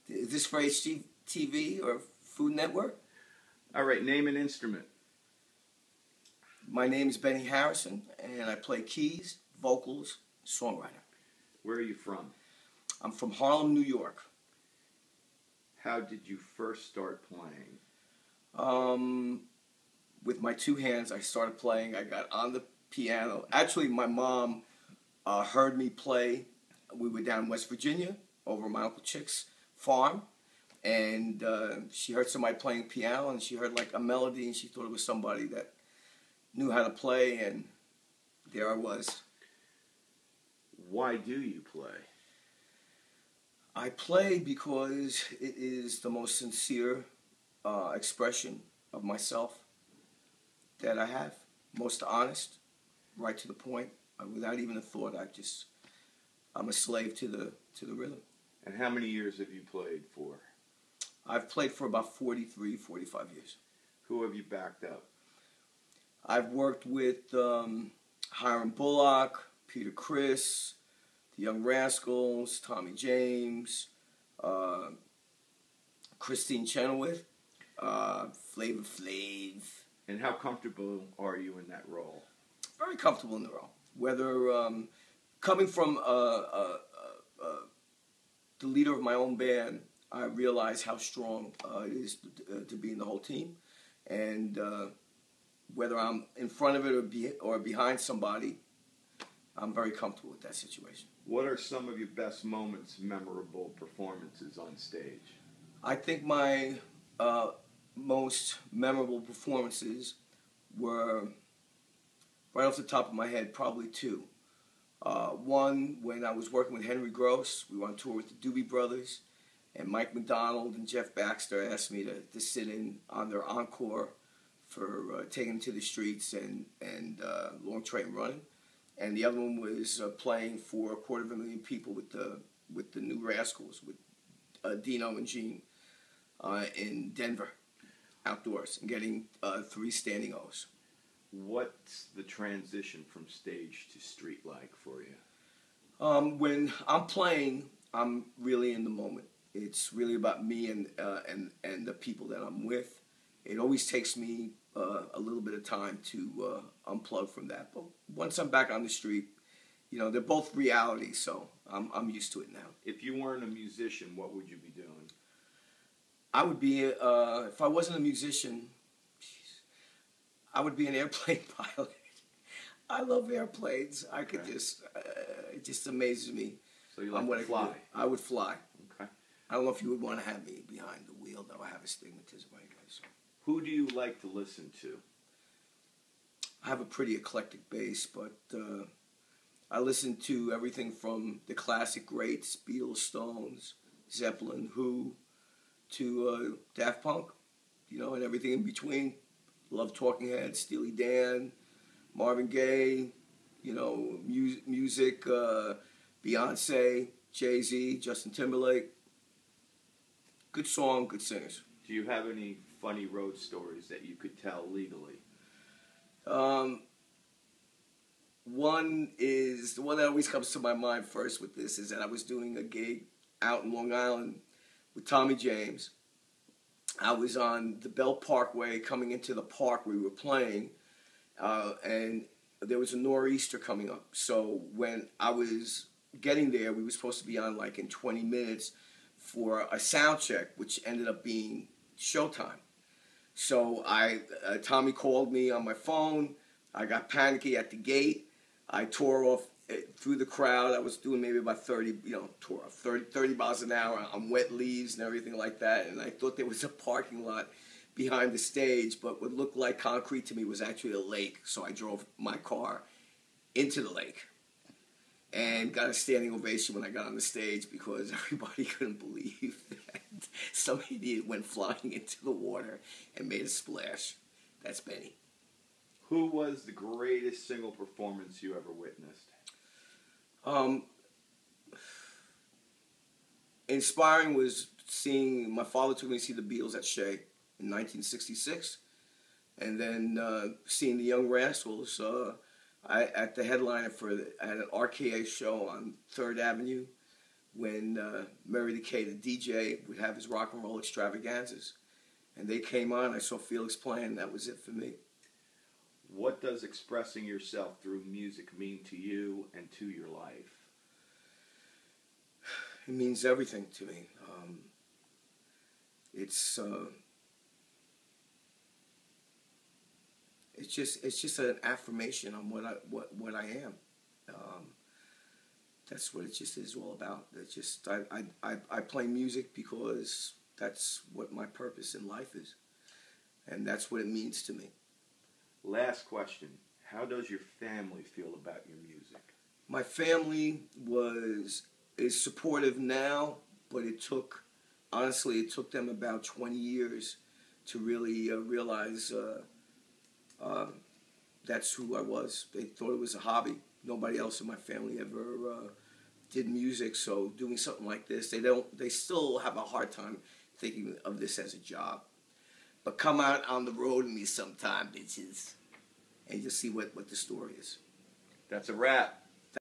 Is this for HGTV or Food Network? All right, name an instrument. My name is Benny Harrison, and I play keys, vocals, songwriter. Where are you from? I'm from Harlem, New York. How did you first start playing? With my two hands, I started playing. I got on the piano. Actually, my mom heard me play. We were down in West Virginia over my Uncle Chick's farm, and she heard somebody playing piano, and she heard like a melody, and she thought it was somebody that knew how to play, and there I was. Why do you play? I play because it is the most sincere expression of myself that I have. Most honest, right to the point, without even a thought. I'm a slave to the rhythm. And how many years have you played for? I've played for about 43, 45 years. Who have you backed up? I've worked with Hiram Bullock, Peter Criss, the Young Rascals, Tommy James, Christine Chenoweth, Flavor Flav. And how comfortable are you in that role? Very comfortable in the role. Whether coming from the leader of my own band, I realize how strong it is to be in the whole team, and whether I'm in front of it or behind somebody, I'm very comfortable with that situation. What are some of your best moments, memorable performances on stage? I think my most memorable performances were, right off the top of my head, probably two. One, when I was working with Henry Gross, we were on tour with the Doobie Brothers, and Mike McDonald and Jeff Baxter asked me to sit in on their encore for Taking Them to the Streets and Long Train Running. And the other one was playing for 250,000 people with the New Rascals, with Dino and Gene in Denver, outdoors, and getting 3 standing O's. What's the transition from stage to street like for you? When I'm playing, I'm really in the moment. It's really about me and the people that I'm with. It always takes me a little bit of time to unplug from that. But once I'm back on the street, you know, they're both reality, so I'm used to it now. If you weren't a musician, what would you be doing? I would be, if I wasn't a musician, I would be an airplane pilot. I love airplanes. I could just, it just amazes me. So you like to fly? I would fly. Okay. I don't know if you would want to have me behind the wheel, though. I have astigmatism anyway. So. Who do you like to listen to? I have a pretty eclectic base, but I listen to everything from the classic greats, Beatles, Stones, Zeppelin, Who, to Daft Punk, you know, and everything in between. Love Talking Heads, Steely Dan, Marvin Gaye, you know, music, Beyonce, Jay-Z, Justin Timberlake. Good song, good singers. Do you have any funny road stories that you could tell legally? One is, the one that always comes to my mind first with this is that I was doing a gig out in Long Island with Tommy James. I was on the Belt Parkway coming into the park we were playing, and there was a nor'easter coming up. So when I was getting there, we were supposed to be on like in 20 minutes for a sound check, which ended up being showtime. So Tommy called me on my phone. I got panicky at the gate. I tore off through the crowd. I was doing maybe about 30, tore off 30 miles an hour on wet leaves and everything like that. And I thought there was a parking lot behind the stage, but what looked like concrete to me was actually a lake. So I drove my car into the lake and got a standing ovation when I got on the stage because everybody couldn't believe that some idiot went flying into the water and made a splash. That's Benny. Who was the greatest single performance you ever witnessed? Inspiring was seeing, my father took me to see the Beatles at Shea in 1966, and then seeing the Young Rascals at the headliner at an RKA show on 3rd Avenue when Murray the K, the DJ, would have his rock and roll extravaganzas. And they came on, I saw Felix playing, that was it for me. What does expressing yourself through music mean to you and to your life? It means everything to me. It's just an affirmation on what I am. That's what it just is all about. It's just I play music because that's what my purpose in life is, and that's what it means to me. Last question. How does your family feel about your music? My family is supportive now, but it took them about 20 years to really realize that's who I was. They thought it was a hobby. Nobody else in my family ever did music, so doing something like this, they still have a hard time thinking of this as a job. But come out on the road with me sometime, bitches, and you'll see what the story is. That's a wrap.